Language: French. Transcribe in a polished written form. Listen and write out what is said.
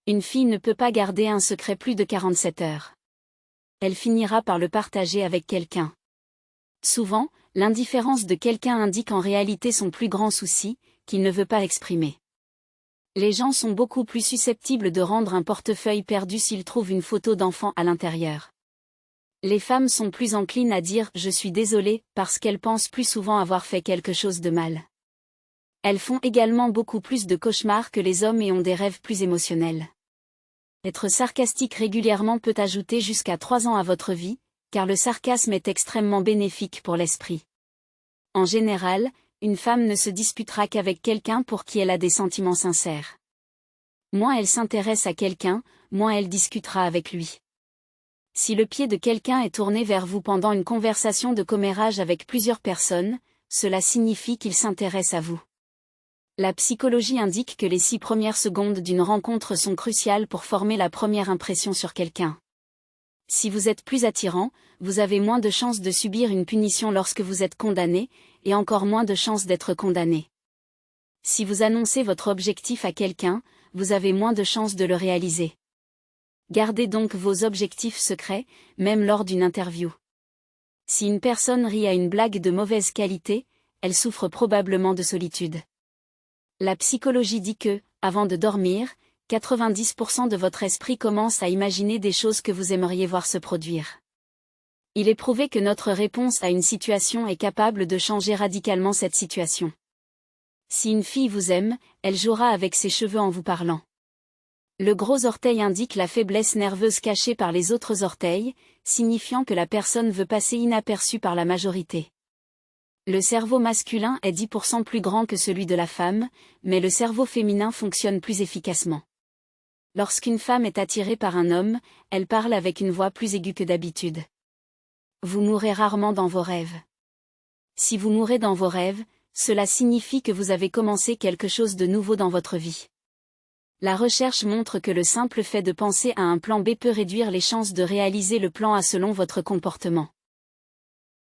Une fille ne peut pas garder un secret plus de 47 heures. Elle finira par le partager avec quelqu'un. Souvent, l'indifférence de quelqu'un indique en réalité son plus grand souci, qu'il ne veut pas exprimer. Les gens sont beaucoup plus susceptibles de rendre un portefeuille perdu s'ils trouvent une photo d'enfant à l'intérieur. Les femmes sont plus enclines à dire « je suis désolée » parce qu'elles pensent plus souvent avoir fait quelque chose de mal. Elles font également beaucoup plus de cauchemars que les hommes et ont des rêves plus émotionnels. Être sarcastique régulièrement peut ajouter jusqu'à 3 ans à votre vie, car le sarcasme est extrêmement bénéfique pour l'esprit. En général, une femme ne se disputera qu'avec quelqu'un pour qui elle a des sentiments sincères. Moins elle s'intéresse à quelqu'un, moins elle discutera avec lui. Si le pied de quelqu'un est tourné vers vous pendant une conversation de commérage avec plusieurs personnes, cela signifie qu'il s'intéresse à vous. La psychologie indique que les 6 premières secondes d'une rencontre sont cruciales pour former la première impression sur quelqu'un. Si vous êtes plus attirant, vous avez moins de chances de subir une punition lorsque vous êtes condamné, et encore moins de chances d'être condamné. Si vous annoncez votre objectif à quelqu'un, vous avez moins de chances de le réaliser. Gardez donc vos objectifs secrets, même lors d'une interview. Si une personne rit à une blague de mauvaise qualité, elle souffre probablement de solitude. La psychologie dit que, avant de dormir, 90% de votre esprit commence à imaginer des choses que vous aimeriez voir se produire. Il est prouvé que notre réponse à une situation est capable de changer radicalement cette situation. Si une fille vous aime, elle jouera avec ses cheveux en vous parlant. Le gros orteil indique la faiblesse nerveuse cachée par les autres orteils, signifiant que la personne veut passer inaperçue par la majorité. Le cerveau masculin est 10% plus grand que celui de la femme, mais le cerveau féminin fonctionne plus efficacement. Lorsqu'une femme est attirée par un homme, elle parle avec une voix plus aiguë que d'habitude. Vous mourrez rarement dans vos rêves. Si vous mourrez dans vos rêves, cela signifie que vous avez commencé quelque chose de nouveau dans votre vie. La recherche montre que le simple fait de penser à un plan B peut réduire les chances de réaliser le plan A selon votre comportement.